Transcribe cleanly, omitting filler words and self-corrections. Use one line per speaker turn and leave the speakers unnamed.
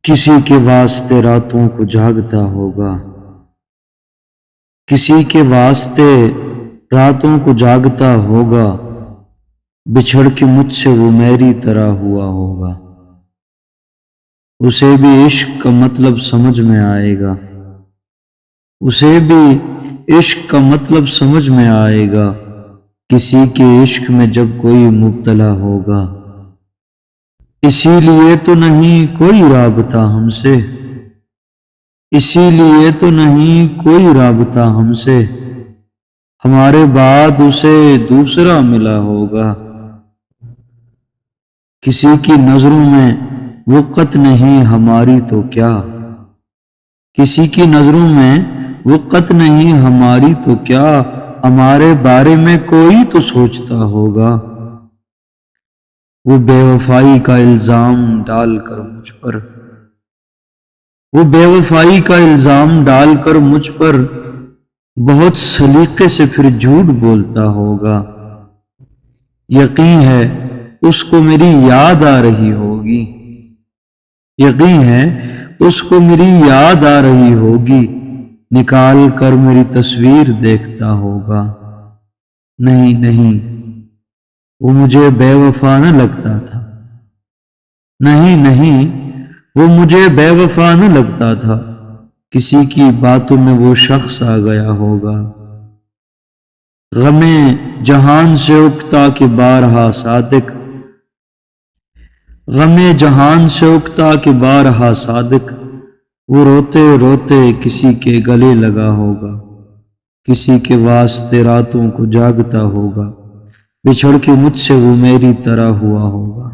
کسی کے واسطے راتوں کو جاگتا ہوگا، کسی کے واسطے راتوں کو جاگتا ہوگا، بچھڑ کے مجھ سے وہ میری طرح ہوا ہوگا۔ اسے بھی عشق کا مطلب سمجھ میں آئے گا، اسے بھی عشق کا مطلب سمجھ میں آئے گا، کسی کے عشق میں جب کوئی مبتلا ہوگا۔ اسی لیے تو نہیں کوئی رابطہ ہم سے، اسی لیے تو نہیں کوئی رابطہ ہم سے، ہمارے بعد اسے دوسرا ملا ہوگا۔ کسی کی نظروں میں وقت نہیں ہماری تو کیا، کسی کی نظروں میں وقت نہیں ہماری تو کیا، ہمارے بارے میں کوئی تو سوچتا ہوگا۔ وہ بے وفائی کا الزام ڈال کر مجھ پر، وہ بے وفائی کا الزام ڈال کر مجھ پر بہت سلیقے سے پھر جھوٹ بولتا ہوگا۔ یقین ہے اس کو میری یاد آ رہی ہوگی، یقین ہے اس کو میری یاد آ رہی ہوگی، نکال کر میری تصویر دیکھتا ہوگا۔ نہیں نہیں، وہ مجھے بے وفا نہ لگتا تھا، نہیں نہیں، وہ مجھے بے وفا نہ لگتا تھا، کسی کی باتوں میں وہ شخص آ گیا ہوگا۔ غم جہان سے اکتا کہ بارہا صادق، غم جہان سے اکتا کہ بارہا صادق، وہ روتے روتے کسی کے گلے لگا ہوگا، کسی کے واسطے راتوں کو جاگتا ہوگا، بچھڑ کے مجھ سے وہ میری طرح ہوا ہوگا۔